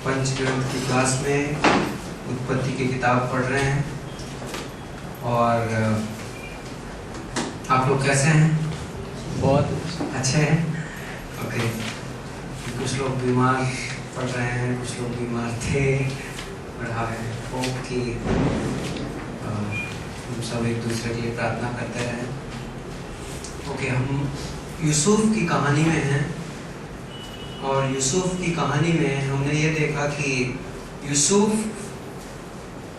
पंचग्रंथ की क्लास में उत्पत्ति की किताब पढ़ रहे हैं। और आप लोग कैसे हैं? बहुत अच्छे हैं। ओके। कुछ लोग बीमार पढ़ रहे हैं, कुछ लोग बीमार थे, और आई होप कि हम सब एक दूसरे के लिए प्रार्थना करते रहें। ओके, हम यूसुफ की कहानी में हैं, और यूसुफ की कहानी में हमने ये देखा कि यूसुफ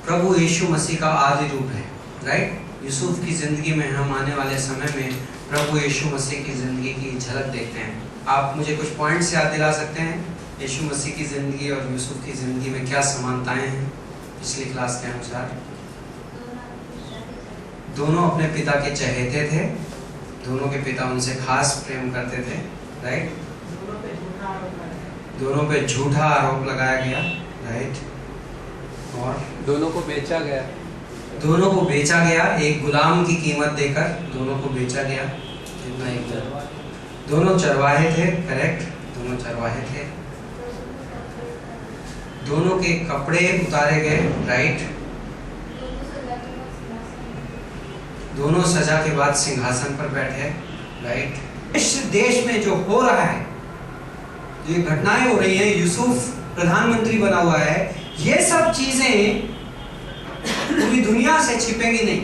प्रभु यीशु मसीह का आदि रूप है, राइट। यूसुफ की ज़िंदगी में हम आने वाले समय में प्रभु यीशु मसीह की ज़िंदगी की झलक देखते हैं। आप मुझे कुछ पॉइंट्स याद दिला सकते हैं यीशु मसीह की ज़िंदगी और यूसुफ की ज़िंदगी में क्या समानताएं हैं पिछली क्लास के अनुसार? दोनों अपने पिता के चहेते थे, दोनों के पिता उनसे खास प्रेम करते थे, राइट। दोनों पे झूठा आरोप लगाया गया, राइट। और दोनों को बेचा गया, दोनों को बेचा गया, एक गुलाम की कीमत देकर दोनों को बेचा गया। इतना ही। दोनों चरवाहे थे, करेक्ट, दोनों चरवाहे थे। दोनों के कपड़े उतारे गए, राइट। दोनों सजा के बाद सिंहासन पर बैठे, राइट। इस देश में जो हो रहा है, जो घटनाएं हो रही हैं, यूसुफ प्रधानमंत्री बना हुआ है, ये सब चीजें पूरी दुनिया से छिपेंगी नहीं,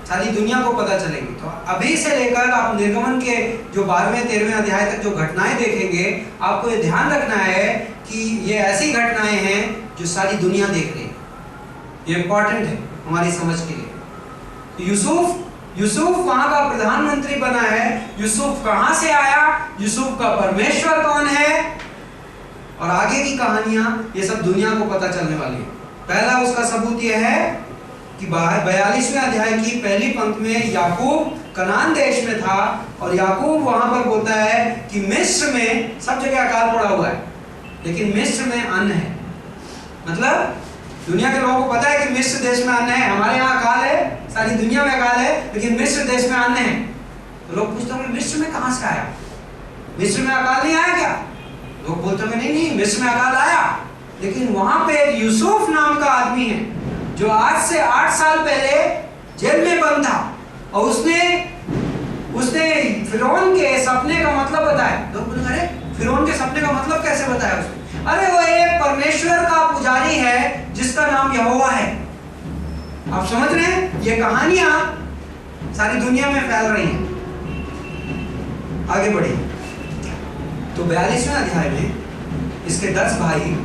सारी दुनिया को पता चलेंगी। तो अभी से लेकर आप निर्गमन के जो 12वें 13वें अध्याय तक जो घटनाएं देखेंगे, आपको ये ध्यान रखना है कि ये ऐसी घटनाएं हैं जो सारी दुनिया देख रही है। ये इंपॉर्टेंट है हमारी समझ के लिए। तो यूसुफ वहां का प्रधानमंत्री बना है। यूसुफ कहां से आया, यूसुफ का परमेश्वर कौन है, और आगे की कहानियां, ये सब दुनिया को पता चलने वाली है। पहला उसका सबूत यह है कि 42वें अध्याय की पहली पंक्ति में याकूब कनान देश में था, और याकूब वहां पर बोलता है कि मिस्र में सब जगह अकाल पड़ा हुआ है, लेकिन मिस्र में अन्न है। मतलब दुनिया के लोगों को पता है कि मिस्र देश में अन्न है, हमारे यहाँ अकाल है, सारी दुनिया में अकाल है, लेकिन मिस्र देश में अन्न है। तो लोग पूछते होंगे मिस्र में कहां से आया, मिस्र में अकाल नहीं आया क्या? लोग बोलते होंगे नहीं, मिस्र में अकाल आया, लेकिन वहां पे यूसुफ नाम का आदमी है जो आज से 8 साल पहले जेल में बंद था, और उसने फिरौन के सपने का मतलब बताया। लोग बोले अरे फिरौन के सपने का मतलब कैसे बताया उसने? अरे वो एक परमेश्वर का पुजारी है जिसका नाम यहोवा है। आप समझ रहे हैं? ये कहानियां सारी दुनिया में फैल रही हैं। आगे बढ़िए। तो 42वें अध्याय में इसके 10 भाई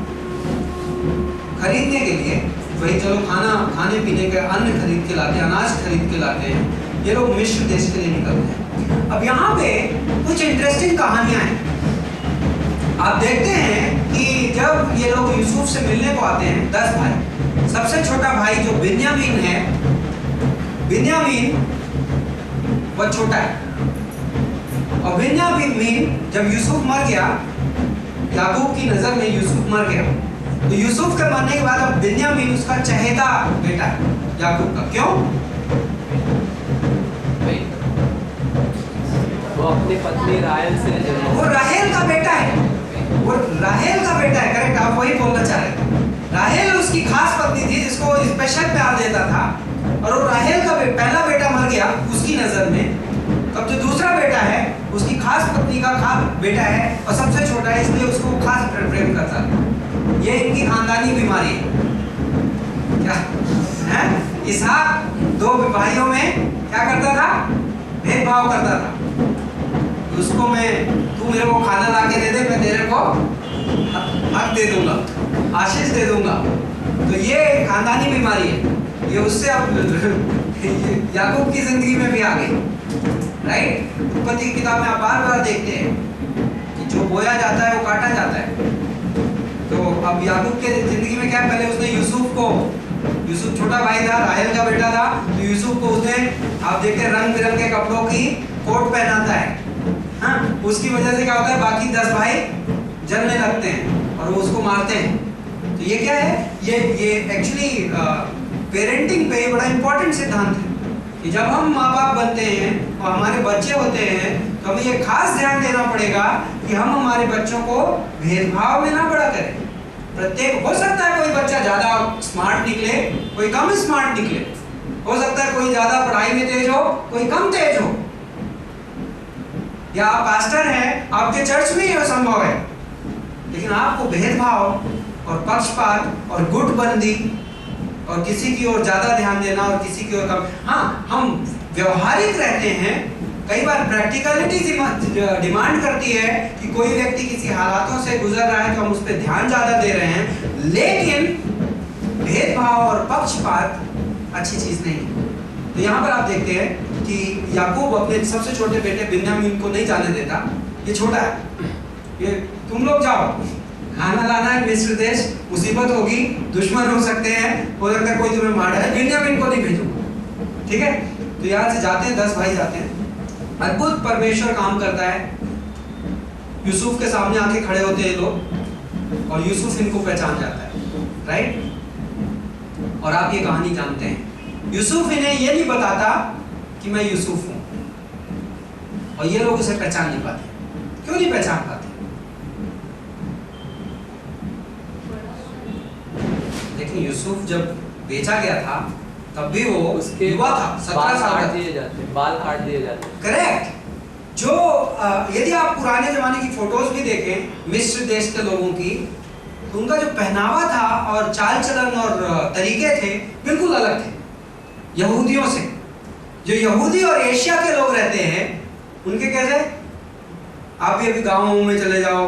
खरीदने के लिए, वही चलो खाने पीने के अन्न खरीद के लाते हैं, अनाज खरीद के लाते हैं, ये लोग मिस्र देश के लिए निकलते हैं। अब यहाँ पे कुछ इंटरेस्टिंग कहानियां हैं। आप देखते हैं कि जब ये लोग यूसुफ से मिलने को आते हैं 10 भाई, सबसे छोटा भाई जो बिन्यामीन है, बिन्यामीन वो छोटा है, और बिन्यामीन जब यूसुफ मर गया, याकूब की नजर में यूसुफ मर गया, तो यूसुफ के मरने के बाद अब बिन्यामीन उसका चहेता बेटा है याकूब का। क्यों? वो अपनी पत्नी राहेल से, वो राहेल का बेटा है, वो राहेल का बेटा है, करेक्ट, आप वही बोलना चाह रहे थे। राहेल उसकी खास पत्नी थी जिसको वो स्पेशल प्यार देता था, और वो राहेल का पहला बेटा मर गया उसकी नजर में। तब जो दूसरा बेटा है उसकी खास पत्नी का खास बेटा है, और सबसे छोटा है, इसलिए उसको खास प्रेम करता था। ये इनकी खानदानी बीमारी है। क्या है? इसहाक 2 भाइयों में क्या करता था? भेदभाव करता था। उसको तू मेरे को खाना ला के दे दे, मैं तेरे को हक दे दूंगा, आशीष दे दूंगा। तो ये खानदानी बीमारी है, ये उससे अब याकूब की जिंदगी में भी आ गई, राइट। उत्पत्ति की किताब में आप बार-बार देखते हैं कि जो बोया जाता है वो काटा जाता है। तो अब याकूब के जिंदगी में क्या, पहले उसने यूसुफ छोटा भाई था, राहेल का बेटा था, तो यूसुफ को उसने, आप देखते हैं, रंग बिरंगे कपड़ों की कोट पहनाता है। हाँ, उसकी वजह से क्या होता है, बाकी 10 भाई जलने लगते हैं और वो उसको मारते हैं। तो ये क्या है, ये एक्चुअली पेरेंटिंग पे बड़ा इंपॉर्टेंट सिद्धांत है कि जब हम माँ बाप बनते हैं और हमारे बच्चे होते हैं, तो हमें ये खास ध्यान देना पड़ेगा कि हम हमारे बच्चों को भेदभाव में ना बड़ा करें। प्रत्येक, हो सकता है कोई बच्चा ज्यादा स्मार्ट निकले, कोई कम स्मार्ट निकले, हो सकता है कोई ज्यादा पढ़ाई में तेज हो, कोई कम तेज हो, या आप पास्टर हैं, आपके चर्च में यह संभव है, लेकिन आपको भेदभाव और पक्षपात और गुटबंदी और किसी की ओर ज्यादा ध्यान देना और किसी की ओर कम, हाँ हम व्यवहारिक रहते हैं, कई बार प्रैक्टिकलिटी डिमांड करती है कि कोई व्यक्ति किसी हालातों से गुजर रहा है तो हम उस पर ध्यान ज्यादा दे रहे हैं, लेकिन भेदभाव और पक्षपात अच्छी चीज नहीं है। तो यहाँ पर आप देखते हैं कि याकूब अपने सबसे छोटे बेटे बिन्यामीन को नहीं जाने देता, ये छोटा है, ये तुम लोग जाओ, खाना लाना है मिस्र देश, मुसीबत होगी, दुश्मन हो सकते हैं, हो सकता है कोई तुम्हें मार डाले, बिन्यामीन को नहीं भेजूंगा, ठीक है। तो यहाँ से जाते हैं, 10 भाई जाते हैं, अद्भुत परमेश्वर काम करता है, यूसुफ के सामने आके खड़े होते हैं लोग और यूसुफ इनको पहचान जाता है, राइट। और आप ये कहानी जानते हैं, यूसुफ इन्हें ये नहीं बताता कि मैं यूसुफ हूं, और ये लोग उसे पहचान नहीं पाते। क्यों नहीं पहचान पाते? लेकिन यूसुफ जब बेचा गया था तब भी वो उसके युवा था, 17 साल का, बाल काट दिए जाते। करेक्ट। जो यदि आप पुराने जमाने की फोटोज भी देखें मिस्र देश के लोगों की, तो उनका जो पहनावा था और चाल चलन और तरीके थे बिल्कुल अलग थे यहूदियों से। जो यहूदी और एशिया के लोग रहते हैं उनके कैसे, आप भी अभी गाँव में चले जाओ,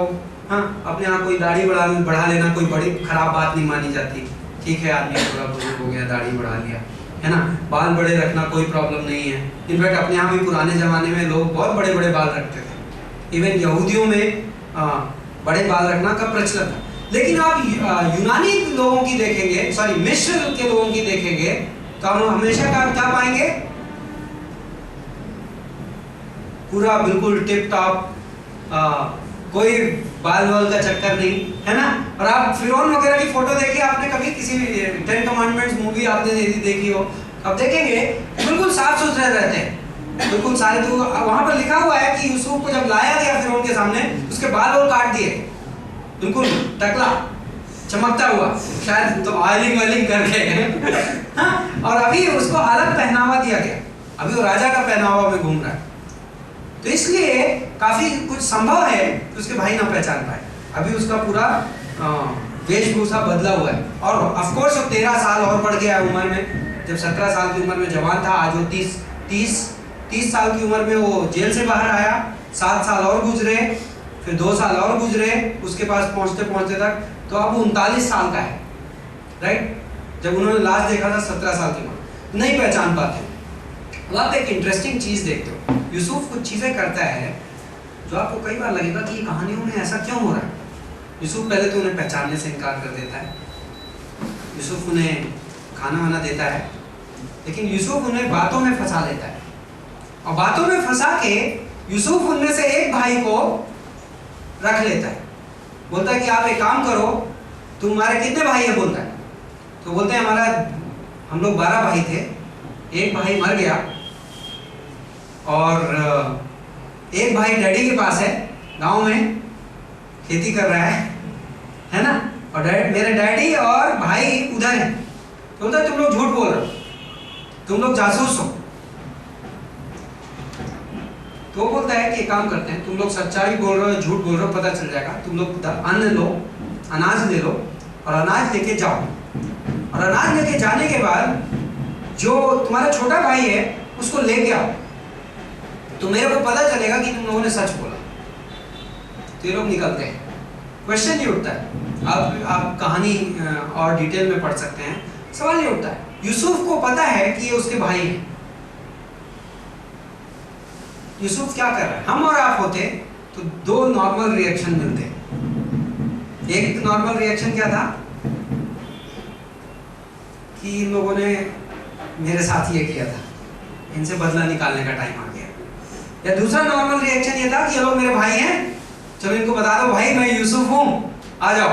हाँ अपने यहाँ कोई दाढ़ी बढ़ा लेना कोई बड़ी खराब बात नहीं मानी जाती, ठीक है आदमी थोड़ा बुजुर्ग हो गया दाढ़ी बढ़ा लिया, है ना, बाल बड़े रखना कोई प्रॉब्लम नहीं है। इनफैक्ट अपने यहाँ भी पुराने जमाने में लोग बहुत बड़े बड़े बाल रखते थे, इवन यहूदियों में बड़े बाल रखना का प्रचलन था। लेकिन आप यूनानी लोगों की देखेंगे, सॉरी मिस्र के लोगों की देखेंगे, तो हम हमेशा क्या पाएंगे, पूरा बिल्कुल टिप टॉप, कोई बाल वाल का चक्कर नहीं, है ना। और आप फिरौन वगैरह की फोटो देखिए, आपने कभी किसी 10 कमांडमेंट्स मूवी आपने देखी हो, अब देखेंगे बिल्कुल साफ सुथरे रहते हैं, बिल्कुल सारे। तो वहां पर लिखा हुआ है कि यूसुफ को जब लाया गया फिरौन के सामने, उसके बाल और काट दिए, बिल्कुल टकला चमकता हुआ, शायद तो ऑयलिंग करके हाँ, और अभी उसको अलग पहनावा दिया गया, अभी वो राजा का पहनावा में घूम रहा है। तो इसलिए काफी कुछ संभव है कि उसके भाई ना पहचान पाए, अभी उसका पूरा वेशभूषा बदला हुआ है। और ऑफ कोर्स वो 13 साल और बढ़ गया उम्र में, जब 17 साल की उम्र में जवान था, आज वो 30 साल की उम्र में वो जेल से बाहर आया, 7 साल और गुजरे, फिर 2 साल और गुजरे उसके पास पहुंचते पहुंचते तक, तो अब 39 साल का है, राइट। जब उन्होंने लास्ट देखा था 17 साल की उम्र, नहीं पहचान पाते। अब आप एक इंटरेस्टिंग चीज देखते हो, यूसुफ कुछ चीजें करता है जो आपको कई बार लगेगा कि ये कहानियों में ऐसा क्यों हो रहा है। यूसुफ पहले तो उन्हें पहचानने से इनकार कर देता है, यूसुफ उन्हें खाना वाना देता है, लेकिन यूसुफ उन्हें बातों में फंसा लेता है, और बातों में फंसा के यूसुफ उनमें से एक भाई को रख लेता है, बोलता है कि आप एक काम करो, तुम्हारे कितने भाई है, बोलता है। तो बोलते हैं हम लोग 12 भाई थे, एक भाई मर गया, और एक भाई डैडी के पास है, गांव में खेती कर रहा है ना, और मेरे डैडी और भाई उधर है। तो बोलता है तुम लोग झूठ बोल रहे हो, तुम लोग जासूस हो। तो बोलता है कि एक काम करते हैं, तुम लोग सच्चाई बोल रहे हो झूठ बोल रहे हो पता चल जाएगा, तुम लोग अन्न लो, अनाज ले लो, और अनाज लेके जाओ, और अनाज लेके जाने के बाद जो तुम्हारा छोटा भाई है उसको लेके आओ, तो मेरे को पता चलेगा कि तुम लोगों ने सच बोला। तो ये लोग निकलते हैं, क्वेश्चन ये उठता है, आप कहानी और डिटेल में पढ़ सकते हैं, सवाल ये उठता है, यूसुफ को पता है कि ये उसके भाई हैं, यूसुफ क्या कर रहा है। हम और आप होते तो 2 नॉर्मल रिएक्शन मिलते। एक नॉर्मल रिएक्शन क्या था कि इन लोगों ने मेरे साथ ये किया था, इनसे बदला निकालने का टाइम आ गया। या दूसरा नॉर्मल रिएक्शन ये था कि ये लोग मेरे भाई हैं, चलो इनको बता दो भाई मैं यूसुफ हूं, आ जाओ।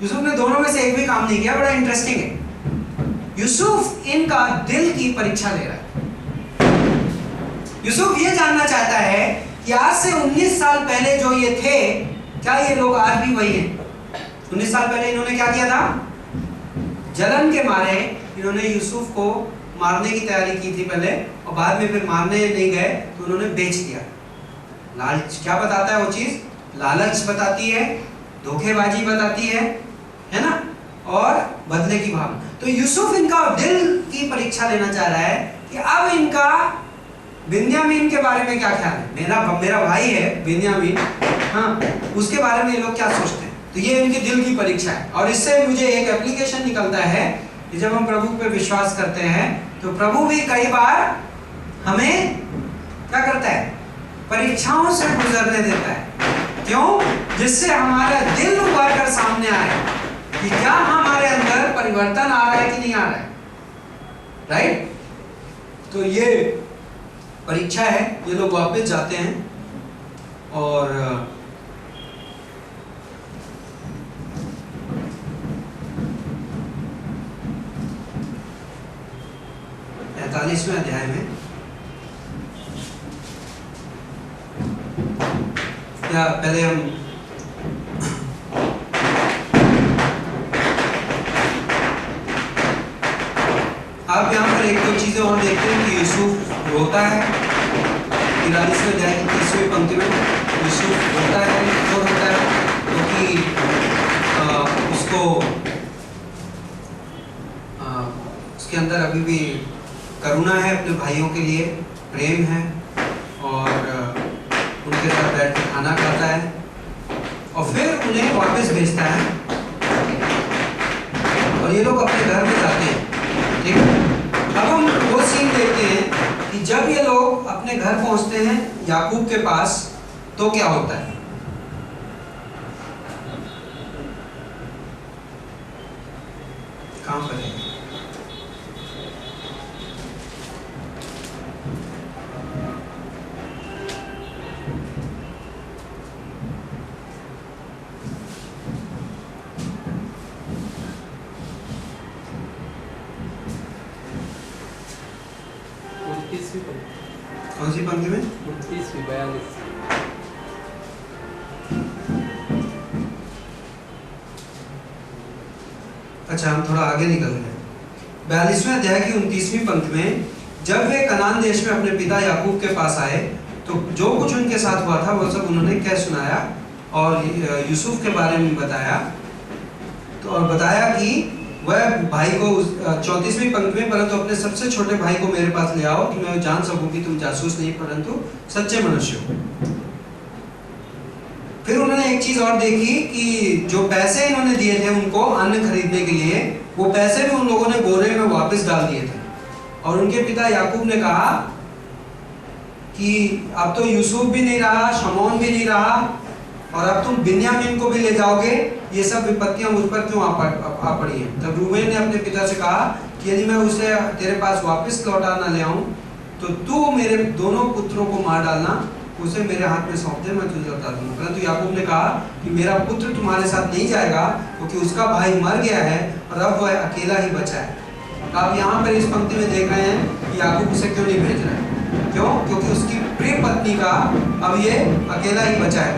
यूसुफ ने दोनों में से एक भी काम नहीं किया। बड़ा इंटरेस्टिंग है, यूसुफ इनका दिल की परीक्षा ले रहा है। यूसुफ ये जानना चाहता है कि आज से 19 साल पहले जो ये थे, क्या ये लोग आज भी वही हैं? 19 साल पहले इन्होंने क्या किया था? जलन के मारे इन्होंने यूसुफ को मारने की तैयारी की थी पहले, और बाद में फिर मारने नहीं गए तो उन्होंने बेच दिया। लालच क्या बताता है वो चीज? लालच बताती है, धोखेबाजी बताती है ना, और बदले की भावना। तो यूसुफ इनका दिल की परीक्षा लेना चाह रहा है कि अब इनका बिन्यामीन के बारे में क्या ख्याल है। मेरा भाई है बिन्यामीन, हाँ, उसके बारे में ये लोग क्या सोचते हैं। तो ये इनके दिल की परीक्षा है। और इससे मुझे एक एप्लीकेशन निकलता है कि जब हम प्रभु पे विश्वास करते हैं तो प्रभु भी कई बार हमें क्या करता है? परीक्षाओं से गुजरने देता है। क्यों? जिससे हमारा दिल उभर कर सामने आए कि क्या हमारे अंदर परिवर्तन आ रहा है कि नहीं आ रहा है। राइट? तो ये परीक्षा है। ये लोग वापस जाते हैं और 45वें अध्याय में, या पहले हम आप यहाँ पर एक दो चीजें और देखते हैं कि यूसुफ रोता है। 43वें अध्याय की 30वीं पंक्ति में यूसुफ रोता है। क्यों रोता है? क्योंकि उसको उसके अंदर अभी भी करुणा है अपने भाइयों के लिए, प्रेम है, और उनके साथ बैठ कर खाना खाता है और फिर उन्हें वापस भेजता है और ये लोग अपने घर में जाते हैं। ठीक है, अब हम वो सीन देखते हैं कि जब ये लोग अपने घर पहुंचते हैं याकूब के पास तो क्या होता है। कहां पर है? कौन सी पंक्ति में? 29वीं 42। अच्छा, हम थोड़ा आगे निकल गए। 42वें अध्याय की 29वीं पंक्ति में, जब वे कनान देश में अपने पिता याकूब के पास आए तो जो कुछ उनके साथ हुआ था वो सब उन्होंने कह सुनाया और यूसुफ के बारे में बताया। तो और बताया कि वह भाई को 34वीं पंक्ति में, परंतु अपने सबसे छोटे भाई को मेरे पास ले आओ कि मैं जान सकूं कि तुम जासूस नहीं परंतु सच्चे मनुष्य हो। फिर उन्होंने एक चीज और देखी कि जो पैसे इन्होंने दिए थे उनको अन्न खरीदने के लिए, वो पैसे भी उन लोगों ने बोरे में वापस डाल दिए थे। और उनके पिता याकूब ने कहा कि अब तो यूसुफ भी नहीं रहा, शमौन भी नहीं रहा, और अब तुम बिन्यामीन को भी ले जाओगे, ये सब विपत्तियां मुझ पर क्यों आ पड़ी हैं। तब रूबेन ने अपने पिता से कहा कि यदि मैं उसे तेरे पास वापस लौटा ना ले आऊं तो तू मेरे दोनों पुत्रों को मार डालना, उसे मेरे हाथ में सौंप दे, मैं तुझे लौटा दूंगा। परंतु याकूब ने कहा कि मेरा पुत्र तुम्हारे साथ नहीं जाएगा क्योंकि उसका भाई मर गया है और अब वह अकेला ही बचा है। तो आप यहाँ पर इस पंक्ति में देख रहे हैं कि याकूब उसे क्यों नहीं भेज रहा है। क्यों? क्योंकि उसकी प्रिय पत्नी का अब ये अकेला ही बचा है,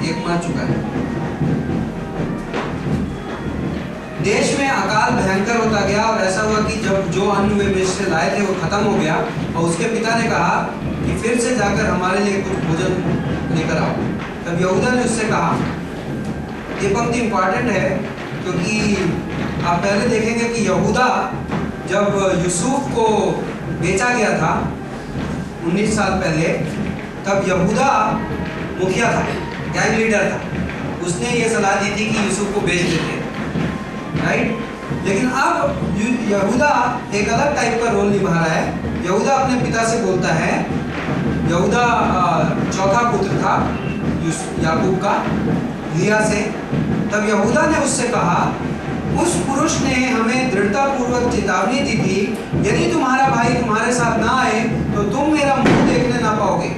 एक मर चुका है। देश में अकाल भयंकर होता गया और ऐसा हुआ कि जब जो अन्न वे मिस्र से लाए थे वो खत्म हो गया और उसके पिता ने कहा कि फिर से जाकर हमारे लिए कुछ भोजन लेकर आओ। तब यहूदा ने उससे कहा, ये पंक्ति इंपॉर्टेंट है क्योंकि आप पहले देखेंगे कि यहूदा जब यूसुफ को बेचा गया था 19 साल पहले, तब यहूदा मुखिया था, गैंग लीडर था। उसने ये सलाह दी थी कि यूसुफ को बेच देते, राइट। लेकिन अब यहूदा एक अलग टाइप का रोल निभा रहा है। यहूदा अपने पिता से बोलता है, यहूदा चौथा पुत्र था याकूब का, लिया से। तब यहूदा ने उससे कहा, उस पुरुष ने हमें दृढ़तापूर्वक चेतावनी दी थी, यदि तुम्हारा भाई तुम्हारे साथ ना आए तो तुम मेरा मुंह देखने ना पाओगे।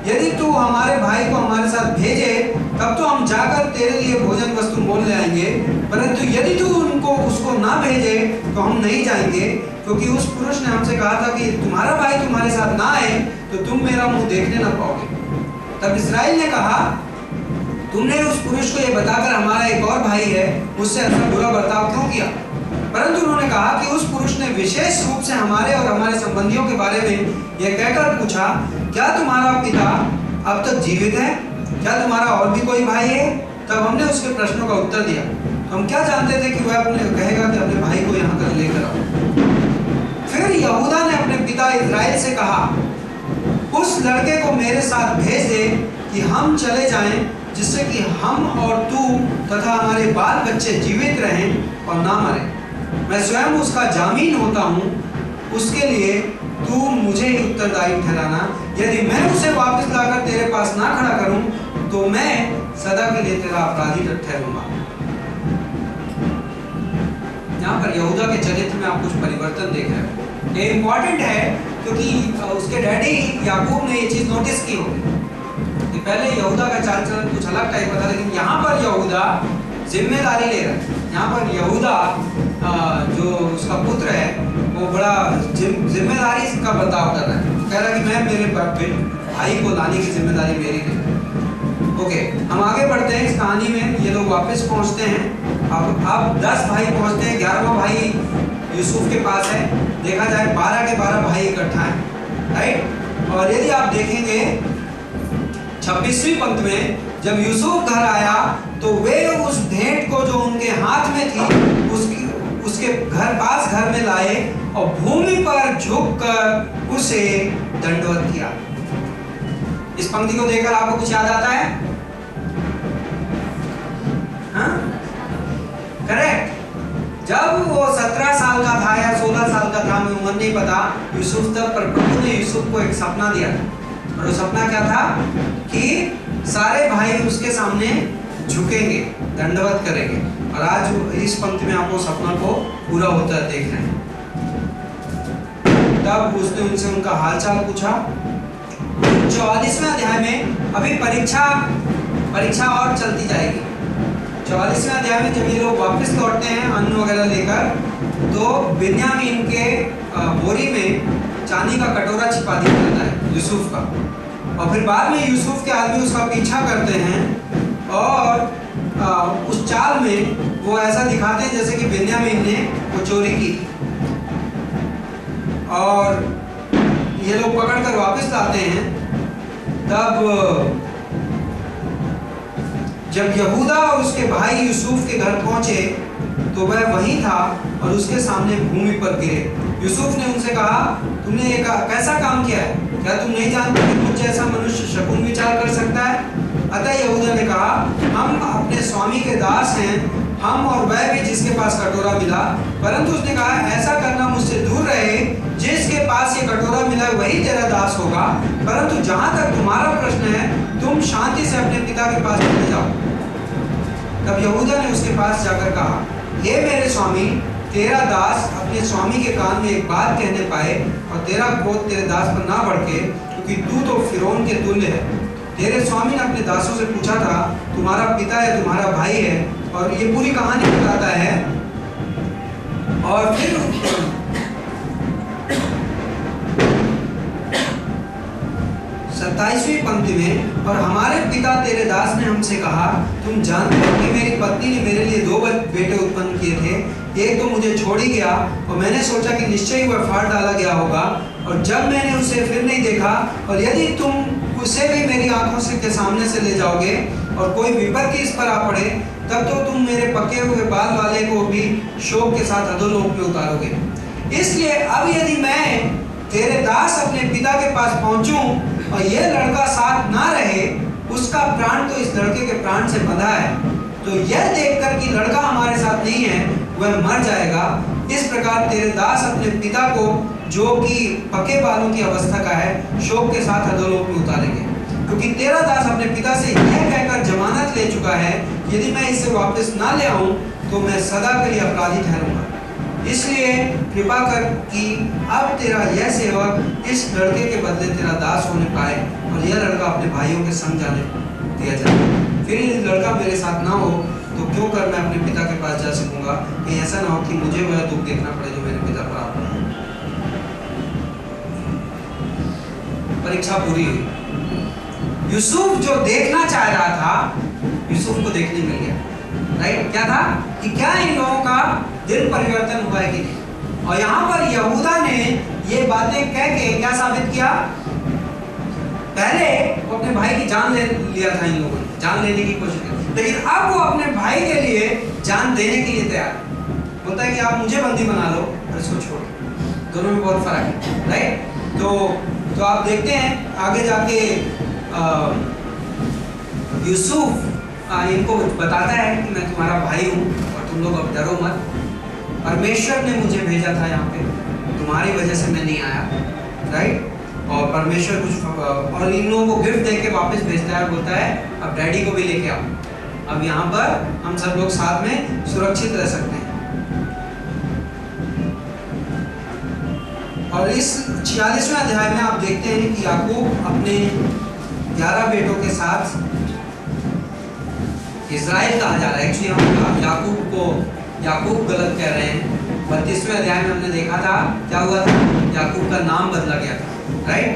यदि तू हमारे भाई को हमारे साथ भेजे तब तो हम जाकर तेरे लिए भोजन वस्तु मोल ले आएंगे, परंतु यदि तू उसको ना भेजे तो हम नहीं जाएंगे, क्योंकि उस पुरुष ने हमसे कहा था कि तुम्हारा भाई तुम्हारे साथ ना आए तो तुम मेरा मुंह देखने ना पाओगे। तब इस्राएल ने कहा, तुमने उस पुरुष को ये बताकर हमारा एक और भाई है उससे ऐसा बुरा बर्ताव क्यों किया? परंतु उन्होंने कहा कि उस पुरुष ने विशेष रूप से हमारे और हमारे संबंधियों के बारे में यह कहकर पूछा, क्या तुम्हारा पिता अब तक जीवित है? क्या तुम्हारा और भी कोई भाई है? तब हमने उसके प्रश्नों का उत्तर दिया। तो हम क्या जानते थे कि वह अपने कहेगा कि अपने भाई को यहाँ कर लेकर आओ। फिर यहूदा ने अपने पिता इस्राएल से कहा, उस लड़के को मेरे साथ भेज दे कि हम चले जाएं, जिससे कि हम और तू तथा हमारे बाल बच्चे जीवित रहें और ना मरें। मैं स्वयं उसका जामीन होता हूँ, उसके लिए तू मुझे ही उत्तरदायी ठहराना। यदि मैं उसे वापस लाकर तेरे पास ना खड़ा करूं, तो मैं सदा के लिए तेरा अपराधी ठहरूंगा। यहाँ पर यहूदा के चरित्र में आप कुछ परिवर्तन देख रहे हो। ये इंपॉर्टेंट है क्योंकि उसके डैडी याकूब ने ये चीज नोटिस की होगी कि पहले यहूदा का चाल चलन कुछ अलग टाइप का था, लेकिन यहाँ पर यहूदा जिम्मेदारी ले रहा है। यहाँ पर यहूदा जो उसका पुत्र है वो बड़ा जिम्मेदारी का बर्ताव कर रहा है। कह रहा है कि मैं मेरे भाई को लाने की जिम्मेदारी मेरी है। ओके, हम आगे बढ़ते हैं इस कहानी में। ये लोग वापस पहुंचते हैं। अब 10 भाई पहुंचते हैं। 11वां भाई यूसुफ के पास है। देखा जाए 12 के 12 भाई इकट्ठा हैं, राइट। और यदि आप देखेंगे 26वीं पंक्ति में, जब यूसुफ घर आया तो वे उस भेंट को जो उनके हाथ में थी उसके घर में लाए और भूमि पर झुककर उसे दंडवत किया। इस पंक्ति को देखकर आपको कुछ याद आता है? हाँ? करेक्ट। जब वो 17 साल का था या 16 साल का था, मुझे उम्र नहीं पता, यूसुफ तब पर प्रभु ने यूसुफ को एक सपना दिया और वो सपना क्या था कि सारे भाई उसके सामने झुकेंगे, दंडवत करेंगे। और आज इस पंक्ति में आपको सपना को पूरा होता देख रहे हैं। तब उसने उनसे उनका हालचाल पूछा। 44वें अध्याय में अभी परीक्षा और चलती जाएगी। 44वें अध्याय में जब ये लोग वापस लौटते हैं अन्न वगैरह लेकर, तो बिन्यामीन के बोरी में चांदी का कटोरा छिपा दिया जाता है यूसुफ का। और फिर बाद में यूसुफ के आदमी उसका पीछा करते हैं और उस चाल में वो ऐसा दिखाते हैं जैसे कि बिन्यामीन ने वो चोरी की। और ये लोग पकड़कर वापस लाते हैं। तब जब यहूदा और उसके भाई यूसुफ के घर पहुंचे तो वह वहीं था और उसके सामने भूमि पर गिरे। यूसुफ ने उनसे कहा, तुमने ये कैसा काम किया है? क्या तुम नहीं जानते कि मुझ जैसा मनुष्य शकुन विचार कर सकता है? अतः यहूदा ने कहा, हम अपने स्वामी के दास हैं, हम और वह भी जिसके पास कटोरा मिला। परंतु उसने कहा, ऐसा करना मुझसे दूर रहे, जिसके पास ये कटोरा मिला वही तेरा दास होगा। परंतु जहां तक तुम्हारा प्रश्न है, तुम शांति से अपने पिता के पास चले जाओ। तब यहूदा ने उसके पास जाकर कहा, हे मेरे स्वामी, तेरा दास अपने स्वामी के कान में एक बात कहने पाए और तेरा क्रोध तेरे दास पर ना भड़के, क्योंकि तू तो फिरौन के तुल्य है। तेरे स्वामी ने अपने दासों से पूछा था, तुम्हारा पिता है, तुम्हारा भाई है, और ये पूरी कहानी बताता है। और फिर 27वीं पंक्ति में, और हमारे पिता तेरे दास ने हमसे कहा, तुम जानते हो कि मेरी पत्नी ने मेरे लिए 2 बेटे उत्पन्न किए थे। एक तो मुझे छोड़ ही गया और मैंने सोचा कि निश्चय ही वह फाड़ डाला गया होगा, और जब मैंने उसे फिर नहीं देखा, और यदि तुम उसे भी मेरी आंखों से के सामने से ले जाओगे और कोई विपत्ति इस पर आ पड़े, तब तो तुम मेरे पके हुए बाल वाले को भी शोक के साथ अधोलोक में उतारोगे। इसलिए अब यदि मैं तेरे दास अपने पिता के पास पहुंचूं और यह लड़का साथ ना रहे, उसका प्राण तो इस लड़के के प्राण से बंधा है, तो यह देखकर कि लड़का हमारे साथ नहीं है, वह मर जाएगा। इस प्रकार तेरे दास अपने पिता को, जो कि पके बालों की अवस्था का है, शोक के साथ अधोलोक में उतारेंगे, क्योंकि तेरा दास अपने पिता से यह कहकर जमानत ले चुका है, यदि मैं इसे वापस ना ले आऊं तो मैं सदा के लिए अपराधी ठहरूंगा। इसलिए कृपा कर कि अब तेरा यह सेवक इस लड़के के बदले तेरा दास होने पाए और यह लड़का अपने भाइयों के संग जाने दिया जाए। फिर यदि लड़का मेरे साथ ना हो तो क्यों कर मैं अपने पिता के पास जा सकूंगा? कहीं ऐसा ना हो कि मुझे वह दुख देखना पड़े जो मेरे पिता पर आता है। परीक्षा पूरी हुई। यूसुफ जो देखना चाह रहा था, यूसुफ को देखने मिल गया। राइट? क्या था कि क्या इन लोगों का दिल परिवर्तन हुआ है कि नहीं? और यहाँ पर यहूदा ने ये बातें कह के क्या साबित किया? पहले वो अपने भाई की जान ले लिया था, इन लोगों ने जान लेने की कोशिश की, लेकिन अब वो अपने भाई के लिए जान देने के लिए तैयार बोलता है कि आप मुझे बंदी बना लो और इसको छोड़। दोनों में बहुत फर्क है, राइट? तो आप देखते हैं आगे जाके यूसुफ इनको बताता है कि मैं तुम्हारा भाई हूँ और तुम लोग अब डरो मत, परमेश्वर ने मुझे भेजा था यहाँ पे, तुम्हारी वजह से मैं नहीं आया, राइट? और परमेश्वर कुछ और इन लोगों को गिफ्ट देके वापस भेजता है, बोलता है अब डैडी को भी लेके आओ, अब यहाँ पर हम सब लोग साथ में सुरक्षित रह सकते हैं। और इस 46वें अध्याय में आप देखते हैं कि याकूब अपने 11 बेटों के साथ, इजराइल कहा जा रहा है, एक्चुअली हम याकूब को याकूब गलत कह रहे हैं। 32वें अध्याय में हमने देखा था क्या हुआ था, याकूब का नाम बदला गया था, राइट?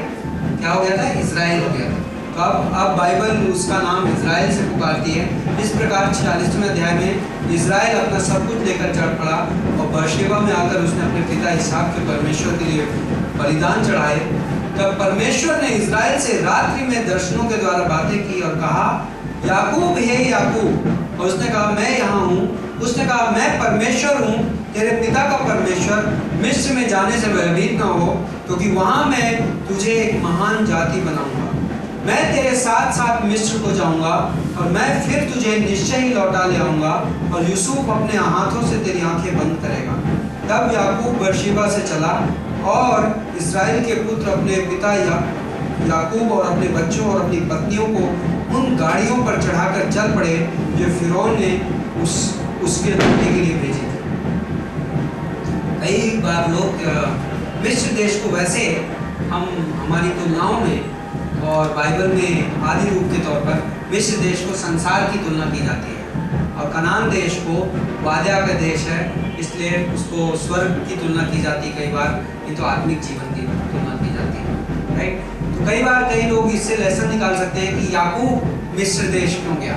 क्या हो गया था? इजराइल हो गया था। तो अब बाइबल उसका नाम इजराइल से पुकारती है। इस प्रकार 46वें अध्याय में इजराइल अपना सब कुछ लेकर चढ़ पड़ा और बर्शेबा में आकर उसने अपने पिता इसहाक के परमेश्वर के लिए बलिदान चढ़ाए। तब परमेश्वर ने इजराइल से रात्रि में दर्शनों के द्वारा बातें की और कहा, याकूब हे याकूब। और उसने कहा मैं यहाँ हूँ। उसने कहा मैं परमेश्वर हूँ, तेरे पिता का परमेश्वर। मिस्र में जाने से भयभीत न हो, क्योंकि वहां मैं तुझे एक महान जाति बनाऊंगा। मैं तेरे साथ साथ मिस्र को जाऊंगा और मैं फिर तुझे निश्चय ही लौटा ले आऊंगा और यूसुफ अपने हाथों से तेरी आंखें बंद करेगा। तब याकूब बर्शेबा से चला और इस्राएल के पुत्र अपने पिता याकूब और अपने बच्चों और अपनी पत्नियों को उन गाड़ियों पर चढ़ाकर चल पड़े जो फिरौन ने उसके लौटने के लिए भेजी थी। कई बार लोग मिस्र देश को वैसे हमारी तुलनाओं में और बाइबल में आदि रूप के तौर पर मिस्र देश को संसार की तुलना की जाती है और कनान देश को वादा का देश है, इसलिए उसको स्वर्ग की तुलना की जाती है। कई बार ये तो आत्मिक जीवन की तुलना की जाती है, राइट? तो कई बार कई लोग इससे लेसन निकाल सकते हैं कि याकूब मिस्र देश क्यों गया,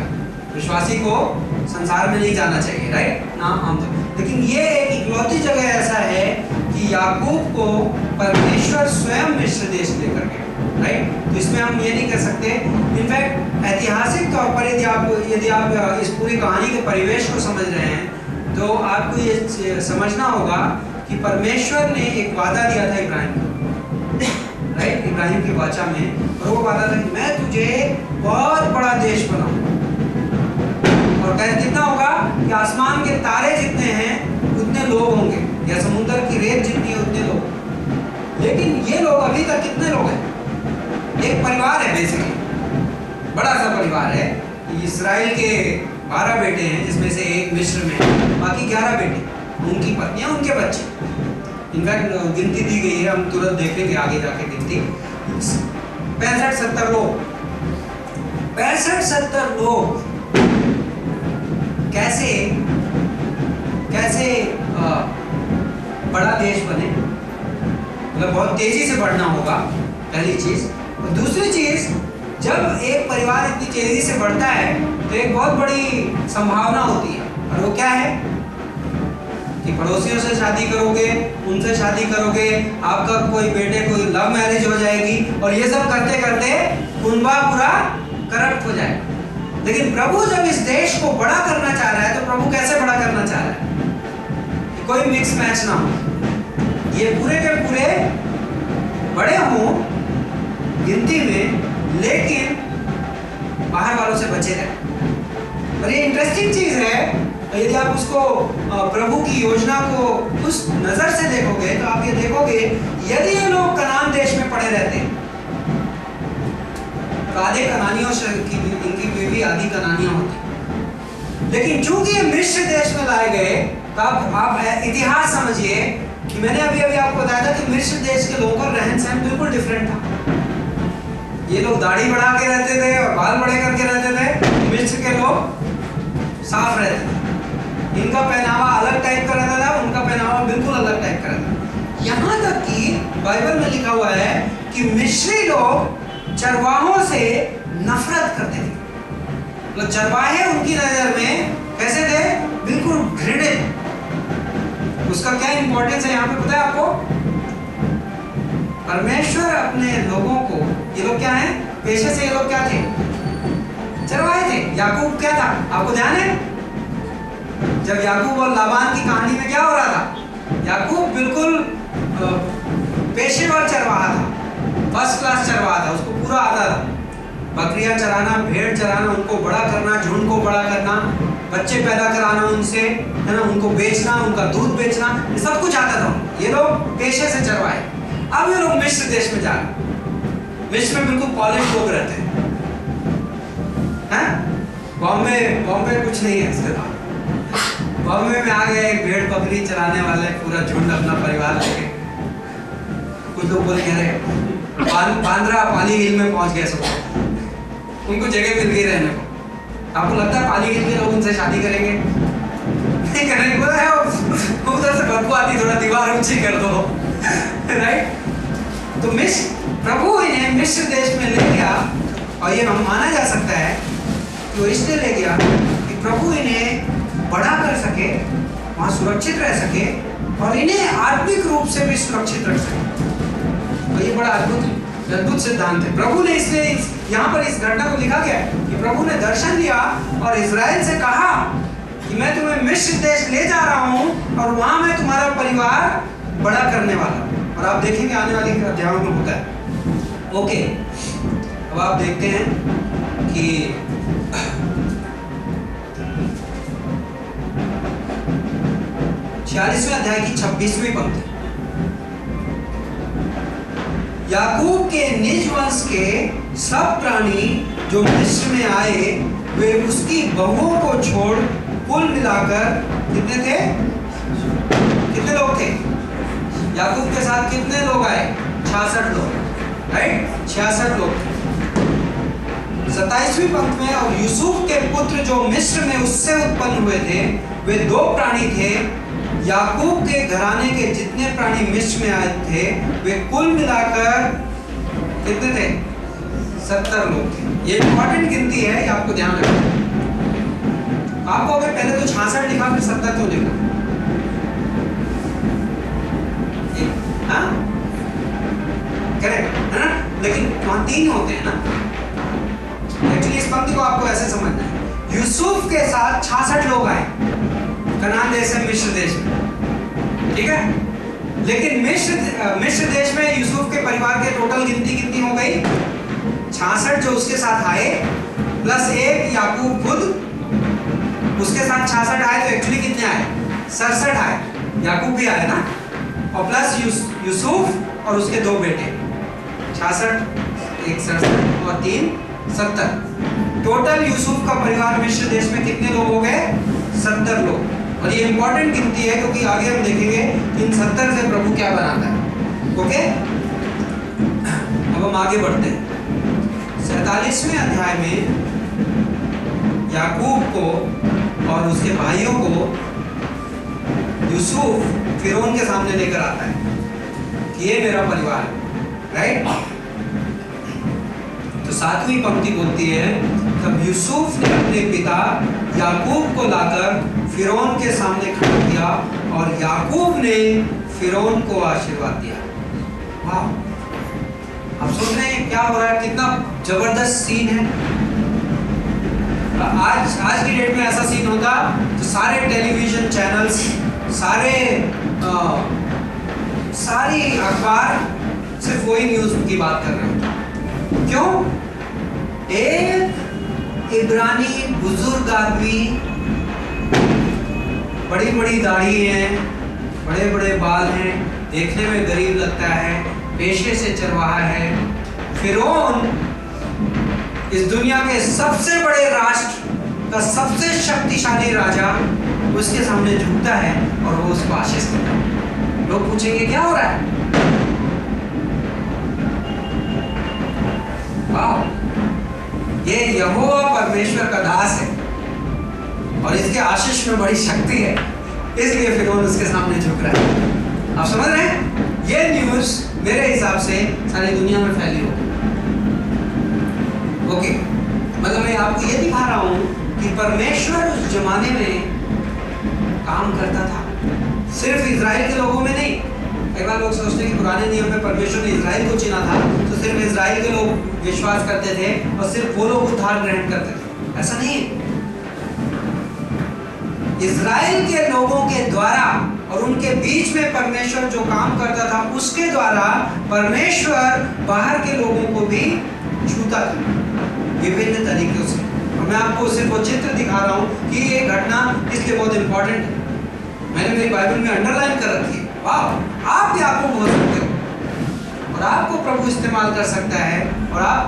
विश्वासी को संसार में नहीं जाना चाहिए, राइट? ना हम तो, लेकिन ये एक इकलौती जगह ऐसा है कि याकूब को परमेश्वर स्वयं मिस्र देश लेकर गया, राइट? तो इसमें हम ये नहीं कर सकते। इनफैक्ट ऐतिहासिक तौर पर यदि आप इस पूरी कहानी के परिवेश को समझ रहे हैं तो आपको ये समझना होगा कि परमेश्वर ने एक वादा दिया था इब्राहिम को, राइट? इब्राहिम की वाचा में, और वो वादा था कि मैं तुझे बहुत बड़ा देश बनाऊंगा। और कितना होगा कि आसमान के तारे जितने हैं उतने लोग होंगे, या समुद्र की रेत जितनी है उतने लोग। लेकिन ये लोग अभी तक कितने लोग हैं? एक परिवार है, बेसिकली बड़ा सा परिवार है। इस्राएल के 12 बेटे हैं, जिसमें से एक मिस्र में, बाकी 11 बेटे, उनकी पत्नियां, उनके बच्चे। इनफैक्ट गिनती दी गई है, हम तुरंत देखेंगे आगे जाके गिनती। 65-70 लोग, 65-70 लोग कैसे बड़ा देश बने, मतलब बहुत तेजी से बढ़ना होगा, पहली चीज। और दूसरी चीज, जब एक परिवार इतनी तेजी से बढ़ता है तो एक बहुत बड़ी संभावना होती है, और वो क्या है कि पड़ोसियों से शादी करोगे, उनसे शादी करोगे, आपका कोई बेटे कोई लव मैरिज हो जाएगी, और ये सब करते करते कुनबा पूरा करप्ट हो जाएगा। लेकिन प्रभु जब इस देश को बड़ा करना चाह रहा है तो प्रभु कैसे बड़ा करना चाह रहा है? कोई मिक्स मैच ना हो, ये पूरे के पूरे बड़े हों गिनती में, लेकिन बाहर वालों से बचे रहें। और ये इंटरेस्टिंग चीज है, यदि आप उसको प्रभु की योजना को उस नजर से देखोगे तो आप ये देखोगे, यदि ये लोग कनान देश में पड़े रहते, तो आधे कनानियों से इनकी बीवी आधी कनानियां होती। लेकिन चूंकि ये मिस्र देश में लाए गए, तो आप इतिहास समझिए कि मैंने अभी आपको बताया था कि मिस्र देश के लोगों का रहन सहन बिल्कुल डिफरेंट था। ये लोग दाढ़ी बढ़ा के रहते थे और बाल बड़े करके रहते थे। मिस्र के लोग साफ रहते थे, इनका पहनावा अलग टाइप का रहता था, उनका पहनावा बिल्कुल अलग टाइप का रहता था। यहाँ तक कि बाइबल में लिखा हुआ है कि मिस्री लोग चरवाहों से नफरत करते थे। मतलब चरवाहे उनकी नजर में कैसे थे? बिल्कुल घृणित। उसका क्या इंपॉर्टेंस है यहाँ पे पता है आपको? परमेश्वर अपने लोगों को, ये लोग क्या हैं? पेशे से ये लोग क्या थे? चरवाहे थे। याकूब क्या था? आपको ध्यान है? जब याकूब और लाबान की कहानी में क्या हो रहा था? याकूब बिल्कुल पेशेवर चरवाहा था, फर्स्ट क्लास चरवाहा था, उसको पूरा आता था। बकरियां चराना, भेड़ चराना, उनको बड़ा करना, झुंड को बड़ा करना, बच्चे पैदा कराना उनसे, है ना, उनको बेचना, उनका दूध बेचना, ये सब कुछ आता था। ये लोग पेशे से चरवाए। अब ये लोग मिस्र देश में जा रहे हैं। मिस्र में बिल्कुल पॉलिश लोग रहते हैं, बॉम्बे कुछ नहीं है इसके बाद। बॉम्बे में आ गए एक भेड़ बकरी चराने वाले, पूरा झुंड अपना परिवार लेके। कुछ लोग बोल कह रहे बांद्रा पाली हिल में पहुंच गए सब, उनको जगह मिल गई रहने को। आपको लगता है पाली हिल के लोग उनसे शादी करेंगे? नहीं करेंगे। बोला है उधर से बदबू आती, थोड़ा दीवार ऊंची कर दो, राइट? तो प्रभु इन्हें मिस्र देश में ले गया, और ये माना जा सकता है कि वो इसलिए ले गया कि प्रभु इन्हें बड़ा कर सके, वहां सुरक्षित रह सके, और इन्हें आत्मिक रूप से भी सुरक्षित रख सके। और ये बड़ा अद्भुत सिद्धांत है। प्रभु ने इसलिए यहाँ पर इस घटना को लिखा गया है कि प्रभु ने दर्शन लिया और इजराइल से कहा कि मैं तुम्हें मिस्र देश ले जा रहा हूँ, और वहां मैं तुम्हारा परिवार बड़ा करने वाला हूँ। और आप देखेंगे आने वाली अध्यायों में होता है। ओके, अब आप देखते हैं कि 46वें अध्याय की 26वीं पंक्ति। याकूब के निज वंश के सब प्राणी जो मिस्र में आए, वे उसकी बहुओं को छोड़ कुल मिलाकर कितने थे? कितने लोग थे? याकूब के साथ कितने लोग आए? 66 लोग, राइट? 66 लोग। 27वीं पंक्ति में, और यूसुफ के पुत्र जो मिस्र में उससे उत्पन्न हुए थे, वे 2 प्राणी थे। याकूब के घराने के जितने प्राणी मिस्र में आए थे, वे कुल मिलाकर कितने थे? 70 लोग थे। ये इंपॉर्टेंट गिनती है, ये आपको ध्यान रखना है। आपको अगर पहले तो 66 लिखा, फिर 70 क्यों लिखा? हाँ, करेक्ट है ना? लेकिन वहां 3 होते हैं ना। एक्चुअली इस पंक्ति को आपको ऐसे समझना है, यूसुफ के साथ 66 लोग आए कनान देश से मिस्र देश में, ठीक है? लेकिन मिस्र देश में यूसुफ के परिवार के टोटल गिनती कितनी हो गई? 66 जो उसके साथ आए, प्लस 1 याकूब खुद, उसके साथ 66 आए, तो एक्चुअली कितने आए? 67 आए। याकूब भी आए ना, और प्लस यूसुफ और उसके 2 बेटे। 66, 1 67 और 3 70। टोटल यूसुफ का परिवार मिस्र देश में कितने लोग हो गए? 70 लोग। और ये इंपॉर्टेंट गिनती है, क्योंकि आगे हम देखेंगे इन 70 से प्रभु क्या बनाता है। ओके, अब हम आगे बढ़ते हैं। 47वें अध्याय में याकूब को और उसके भाइयों को यूसुफ फिरौन के सामने लेकर आता है कि ये मेरा परिवार है, राइट? तो 7वीं पंक्ति बोलती है, तब यूसुफ ने अपने पिता याकूब को लाकर फिरौन के सामने खड़ा किया, और याकूब ने फिरौन को आशीर्वाद दिया। वाह, आप सुन रहे हैं क्या हो रहा है? कितना जबरदस्त सीन है। आज की डेट में ऐसा सीन होता तो सारे टेलीविजन चैनल्स, सारी अखबार सिर्फ वही न्यूज की बात कर रहे होते। क्यों? एक इब्रानी बुजुर्ग आदमी, बड़ी बड़ी दाढ़ी है, बड़े बड़े बाल हैं, देखने में गरीब लगता है, पेशे से चरवाहा है। फिरौन इस दुनिया के सबसे बड़े राष्ट्र का सबसे शक्तिशाली राजा उसके सामने झुकता है और वो उसको आशीष देता है। लोग पूछेंगे क्या हो रहा है? वाह, ये यहोवा परमेश्वर का दास है और इसके आशीष में बड़ी शक्ति है, इसलिए फिरौन उसके सामने झुक रहा है। आप समझ रहे हैं? ये न्यूज मेरे हिसाब से सारी दुनिया में फैली होगी। ओके, मतलब मैं आपको ये दिखा रहा हूँ कि कि परमेश्वर उस जमाने में काम करता था, सिर्फ इजराइल के लोगों में नहीं। कई बार लोग सोचते हैं कि पुराने नियम में परमेश्वर ने इजराइल को चुना था तो सिर्फ इजराइल के लोग विश्वास करते थे और सिर्फ वो लोग उद्धार ग्रहण करते थे। ऐसा नहीं है। इजराइल के लोगों के द्वारा और उनके बीच में परमेश्वर जो काम करता था उसके द्वारा परमेश्वर बाहर के लोगों को भी छूता था विभिन्न तरीकों से। और मैं आपको सिर्फ वो चित्र दिखा रहा हूं कि ये घटना इसलिए बहुत इंपॉर्टेंट है। मैंने मेरी बाइबल में अंडरलाइन कर रखी है। वाह, आप भी आपको बोल सकते हो और आपको प्रभु इस्तेमाल कर सकता है और आप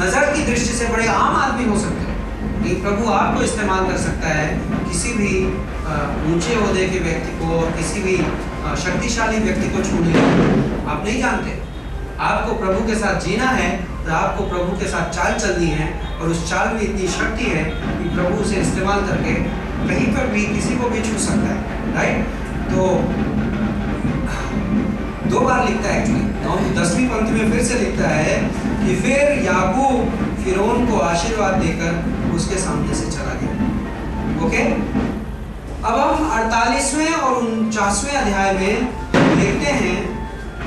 नजर की दृष्टि से बड़े आम आदमी हो सकते हो, लेकिन प्रभु आपको इस्तेमाल कर सकता है किसी भी ऊंचे ओहदे के व्यक्ति को और किसी भी शक्तिशाली व्यक्ति को छूने। आप नहीं जानते, आपको प्रभु के साथ जीना है तो आपको प्रभु के साथ चाल चलनी है और उस चाल में इतनी शक्ति है कि प्रभु उसे इस्तेमाल करके कहीं पर भी किसी को भी छू सकता है। राइट? तो 2 बार लिखता है एक्चुअली, 10वीं पंक्ति में फिर से लिखता है कि फिर याकूब फिरौन को आशीर्वाद देकर उसके सामने से चला गया। ओके, अब हम 48वें और 49वें अध्याय में देखते हैं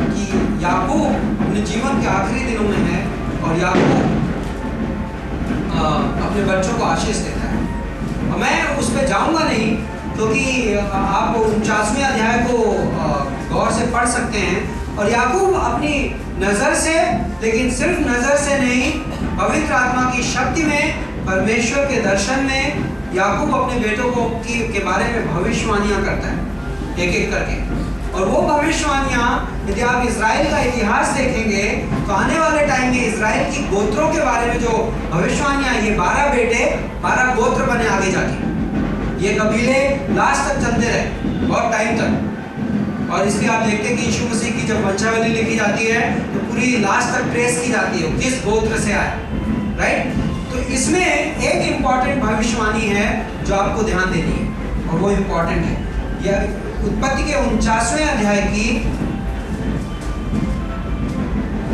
कि याकूब अपने जीवन के आखिरी दिनों में है और याकूब अपने बच्चों को आशीष देता है। और मैं उस पर जाऊंगा नहीं क्योंकि आप 49वें अध्याय को गौर से पढ़ सकते हैं। और याकूब अपनी नजर से, लेकिन सिर्फ नजर से नहीं, पवित्र आत्मा की शक्ति में, परमेश्वर के दर्शन में याकूब अपने बेटों को के बारे में भविष्यवाणियां करता है एक एक करके। और वो भविष्यवाणियां यदि आप इजराइल का इतिहास देखेंगे तो आने वाले टाइम में इजराइल की गोत्रों के बारे में जो भविष्यवाणियां, ये 12 बेटे 12 गोत्र बने आगे जाके, ये कबीले लास्ट तक चलते रहे बहुत टाइम तक। और इसलिए आप देखते हैं कि यीशु मसीह की जब वंशावली लिखी जाती है तो पूरी लास्ट तक ट्रेस की जाती है किस गोत्र से आया। राइट? तो इसमें एक इंपॉर्टेंट भविष्यवाणी है जो आपको ध्यान देनी है और वो इंपॉर्टेंट है। यह उत्पत्ति के 49वें अध्याय की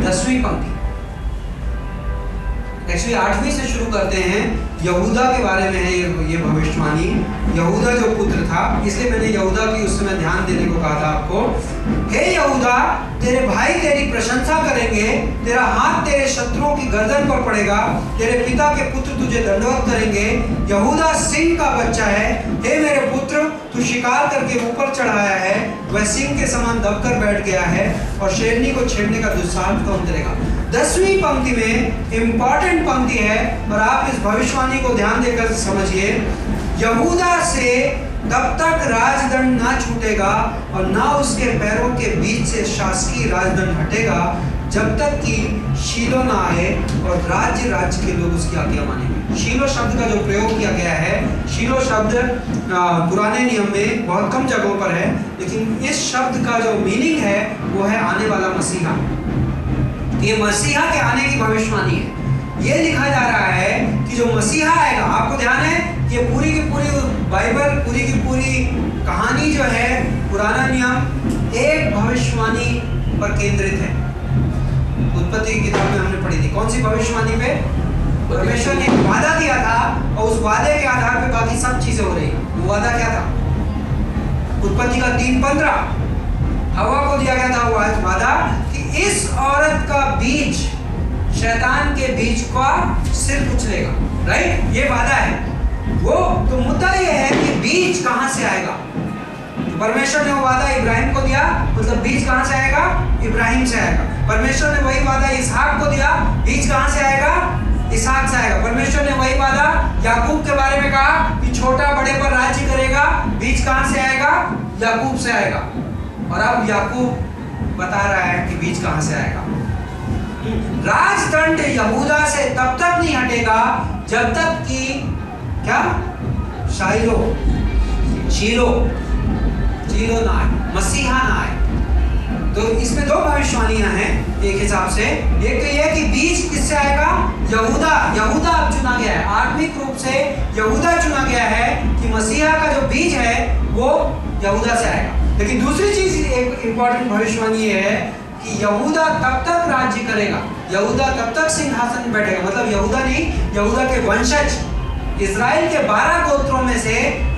10वीं पंक्ति, एक्चुअली 8वीं से शुरू करते हैं। यहूदा के बारे में है ये भविष्यवाणी। यहूदा जो पुत्र था, इसलिए मैंने यहूदा की उस समय ध्यान देने को कहा था आपको। हे यहूदा, तेरे भाई तेरी प्रशंसा करेंगे, तेरा हाथ तेरे शत्रुओं की गर्दन पर पड़ेगा, तेरे पिता के पुत्र तुझे दंडवत करेंगे। यहूदा सिंह का बच्चा है, हे मेरे पुत्र, तू शिकार करके ऊपर चढ़ाया है, वह सिंह के समान दबकर बैठ गया है और शेरनी को छेड़ने का दुस्साहस कौन करेगा। 10वीं पंक्ति में इंपॉर्टेंट पंक्ति है और आप इस भविष्यवाणी को ध्यान देकर समझिए। यहूदा से तब तक राजदंड ना छूटेगा और ना उसके पैरों के बीच से शासकीय राजदंड हटेगा जब तक कि शीलो ना आए और राज्य के लोग उसकी आज्ञा मानेंगे। शीलो शब्द का जो प्रयोग किया गया है, शीलो शब्द पुराने नियम में बहुत कम जगहों पर है, लेकिन इस शब्द का जो मीनिंग है वो है आने वाला मसीहा। ये मसीहा के आने की भविष्यवाणी है। ये लिखा जा रहा है कि जो मसीहा आएगा, आपको ध्यान है कि पूरी की पूरी बाइबल, पूरी की पूरी कहानी जो है, पुराना नियम एक भविष्यवाणी पर केंद्रित है। उत्पत्ति की किताब में हमने पढ़ी थी। कौन सी भविष्यवाणी पे? परमेश्वर ने वादा दिया था और उस वादे के आधार पे बाकी सब चीजें हो रही। वो वादा क्या था? उत्पत्ति का 3:15 हवा को दिया गया था वो वादा कि इस औरत का बीज शैतान के बीज का सिर कुचलेगा। राइट? ये वादा है। वो तो मुद्दा ये है कि बीज कहां से आएगा। तो परमेश्वर ने वो वादा इब्राहिम को दिया, मतलब बीज कहां से आएगा? इब्राहिम से आएगा। परमेश्वर ने वही वादा इसहाक को दिया, बीज कहां से आएगा? इसहाक से आएगा। परमेश्वर ने वही वादा याकूब के बारे में कहा कि छोटा बड़े पर राज्य करेगा, बीज कहां से आएगा? याकूब से आएगा। और अब याकूब बता रहा है कि बीज कहां से आएगा। राजदंड यहूदा से तब तक नहीं हटेगा जब तक कि क्या? शीलो ना आए, मसीहा ना आए। तो इसमें 2 भविष्यवाणियां हैं एक हिसाब से। एक तो यह कि बीज किससे आएगा? यहूदा अब चुना गया है, आत्मिक रूप से यहूदा चुना गया है कि मसीहा का जो बीज है वो यहूदा से आएगा। लेकिन दूसरी चीज, एक इंपॉर्टेंट भविष्यवाणी ये है कि यहूदा तब तक राज्य करेगा, यहूदा तब तक सिंहासन बैठेगा। मतलब यहूदा नहीं, यहूदा के वंशज इजराइल के 12 गोत्रों में से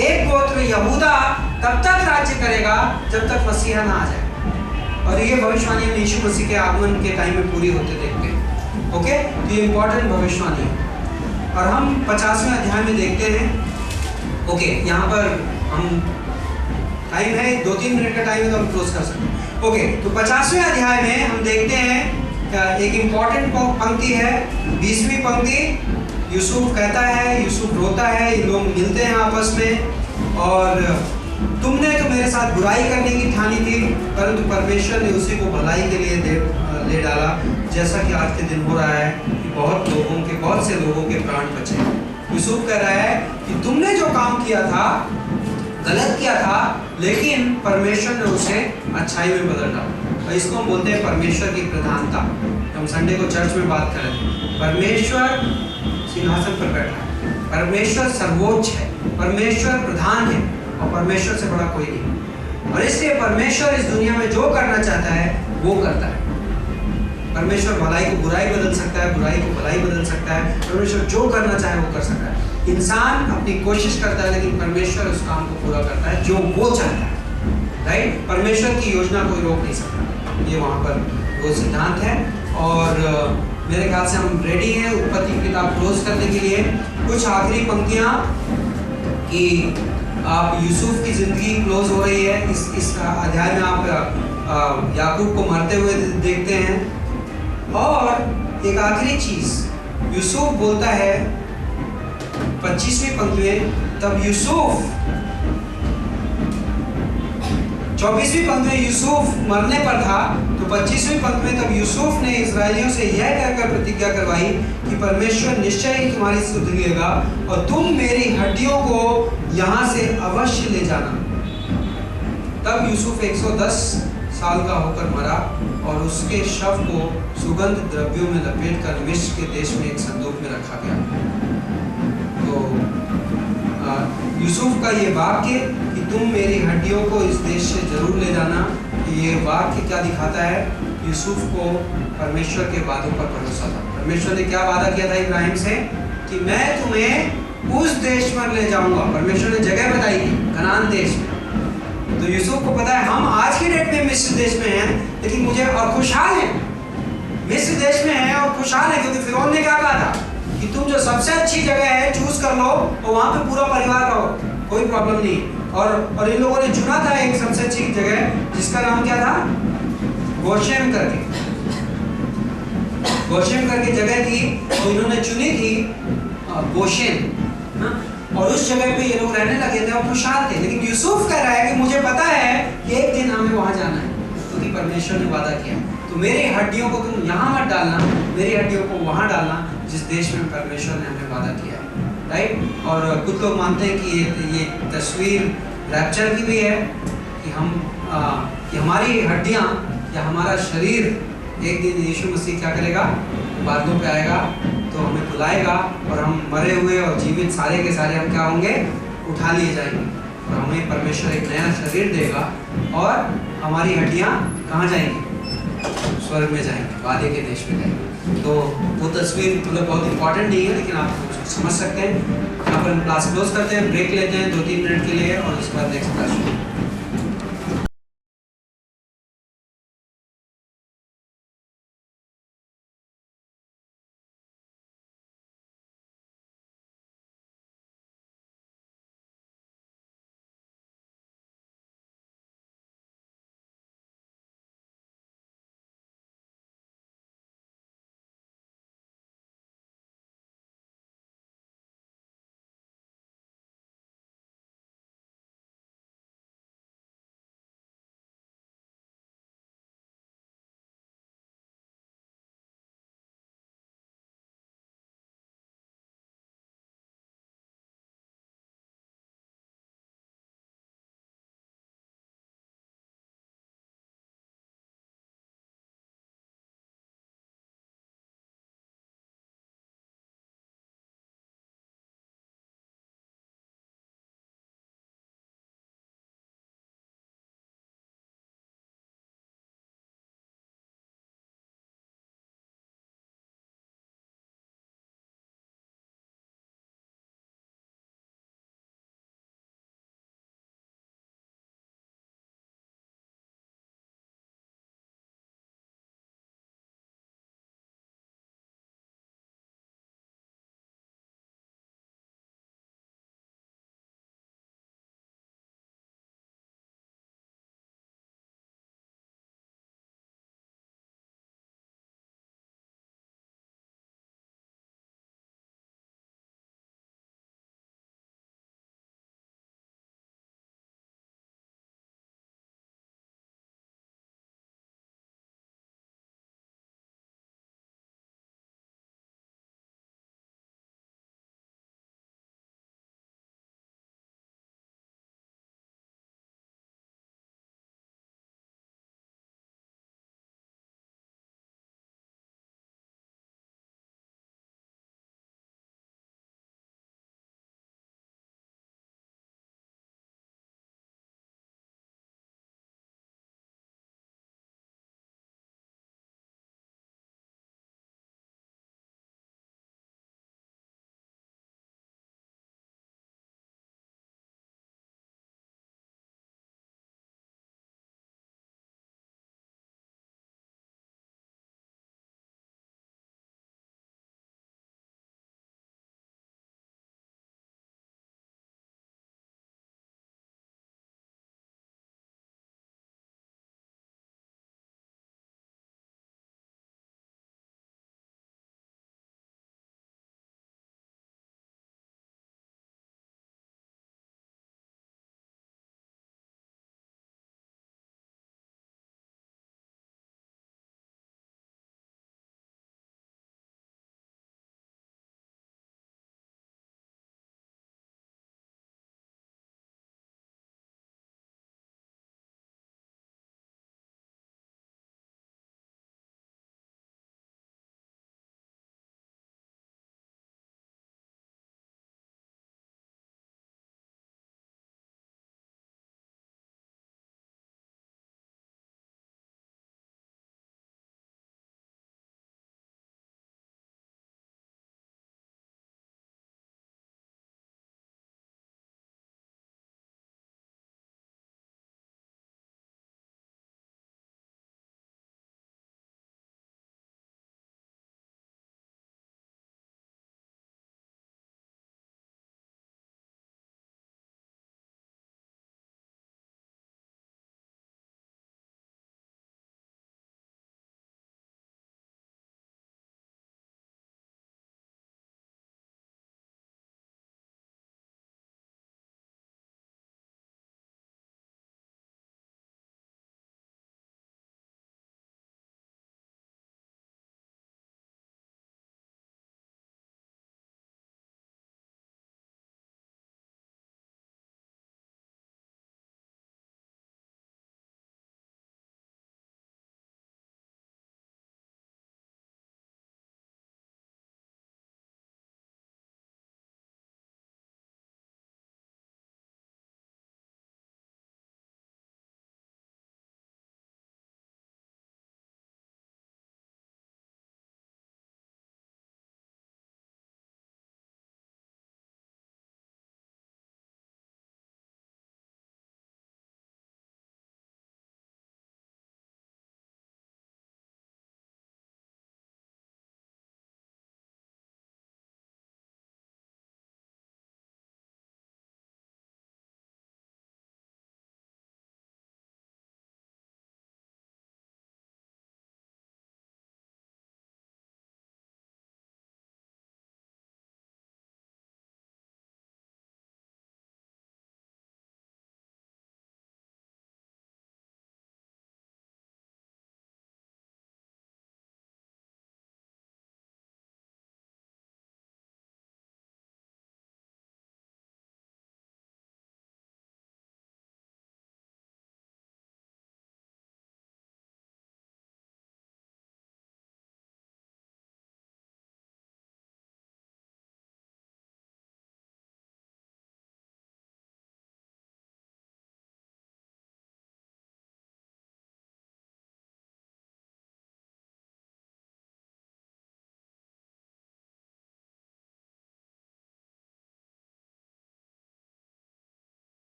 एक गोत्र यहूदा तब तक राज्य करेगा जब तक मसीहा ना आ जाए। और ये भविष्यवाणी हम यीशु मसीह के आगमन के टाइम में पूरी होते देखते हैं। ओके, तो ये इंपॉर्टेंट भविष्यवाणी है। और हम 50वें अध्याय में देखते हैं। ओके, यहाँ पर हम टाइम है 2-3 मिनट का टाइम है तो हम क्लोज कर सकते हैं। ओके, तो 50वें अध्याय में हम देखते हैं एक इंपॉर्टेंट पंक्ति है, 20वीं पंक्ति। यूसुफ कहता है, यूसुफ रोता है, ये लोग मिलते हैं आपस में, और तुमने तो मेरे साथ बुराई करने की ठानी थी, परंतु परमेश्वर ने उसी को भलाई के लिए ले डाला, जैसा कि आज के दिन हो रहा है कि बहुत से लोगों के प्राण बचे। यूसुफ कह रहा है कि तुमने जो काम किया था, गलत किया था, लेकिन परमेश्वर ने उसे अच्छाई में बदल डाला। और इसको हम बोलते हैं परमेश्वर की प्रधानता। हम संडे को चर्च में बात करें, परमेश्वर सिंहासन पर बैठा है, परमेश्वर सर्वोच्च है, परमेश्वर प्रधान है, और परमेश्वर से बड़ा कोई नहीं। और इसलिए परमेश्वर इस दुनिया में जो करना चाहता है वो करता है। परमेश्वर भलाई को बुराई बदल सकता है, बुराई को भलाई बदल सकता है। परमेश्वर जो करना चाहे वो कर सकता है। इंसान अपनी कोशिश करता है, लेकिन परमेश्वर उस काम को पूरा करता है जो वो चाहता है। राइट, परमेश्वर की योजना कोई रोक नहीं सकता। ये वहाँ पर वो सिद्धांत है। और मेरे ख्याल से हम रेडी हैं उत्पत्ति की किताब क्लोज करने के लिए। कुछ आखिरी पंक्तियाँ कि आप यूसुफ की जिंदगी क्लोज हो रही है। इस अध्याय में आप याकूब को मरते हुए देखते हैं। और एक आखिरी चीज यूसुफ बोलता है 25वीं पंक्ति में, तब यूसुफ 24वीं पंक्ति में यूसुफ मरने पर था, तो 25वीं पंक्ति में तब यूसुफ ने इजराइलियों से यह कहकर प्रतिज्ञा करवाई कि परमेश्वर निश्चय ही तुम्हारी सुध लेगा और तुम मेरी हड्डियों को यहाँ से अवश्य ले जाना। तब यूसुफ 110 साल का होकर मरा और उसके शव को सुगंध द्रव्यों में लपेटकर मिस्र के देश में एक संदूक में रखा गया। तो यूसुफ का ये वाक्य कि तुम मेरी हड्डियों को इस देश से जरूर ले जाना, ये वाक्य क्या दिखाता है? यूसुफ को परमेश्वर के वादों पर भरोसा था। परमेश्वर ने क्या वादा किया था इब्राहिम से कि मैं तुम्हें उस देश पर ले जाऊंगा। परमेश्वर ने जगह बताई थी, कनान देश में। तो यूसुफ को पता है हम आज के डेट में मिस्र देश में हैं, लेकिन मुझे और खुशहाल है, मिस्र देश में है और खुशहाल है, क्योंकि फिरौन ने क्या कहा था कि तुम जो सबसे अच्छी जगह है चूज कर लो और वहां पे पूरा परिवार रहो, कोई प्रॉब्लम नहीं। और इन लोगों ने चुना था एक सबसे अच्छी जगह, जिसका नाम क्या था? गोशेम करके, गोशेम करके जगह थी, तो इन्होंने चुनी थी गोशेन। और उस जगह पे ये लोग रहने लगे थे और खुशहाल थे। लेकिन यूसुफ कह रहा है कि मुझे पता है कि एक दिन हमें वहां जाना है, क्योंकि तो परमेश्वर ने वादा किया। तो मेरी हड्डियों को तुम यहाँ मत डालना, मेरी हड्डियों को वहां डालना जिस देश में परमेश्वर ने हमें वादा किया है। राइट। और कुछ लोग मानते हैं कि ये तस्वीर रैप्चर की भी है, कि कि हमारी हड्डियाँ या हमारा शरीर एक दिन यीशु मसीह क्या करेगा, बादलों पे आएगा, तो हमें बुलाएगा और हम मरे हुए और जीवित सारे के सारे हम क्या होंगे, उठा लिए जाएंगे और हमें परमेश्वर एक नया शरीर देगा और हमारी हड्डियाँ कहाँ जाएंगी? स्वर्ग में जाएंगे, वादे के देश में जाएंगे। तो वो तस्वीर मतलब बहुत इंपॉर्टेंट नहीं है, लेकिन आप समझ सकते हैं। यहाँ पर हम क्लास क्लोज करते हैं, ब्रेक लेते हैं 2-3 मिनट के लिए और उसके बाद नेक्स्ट क्लास।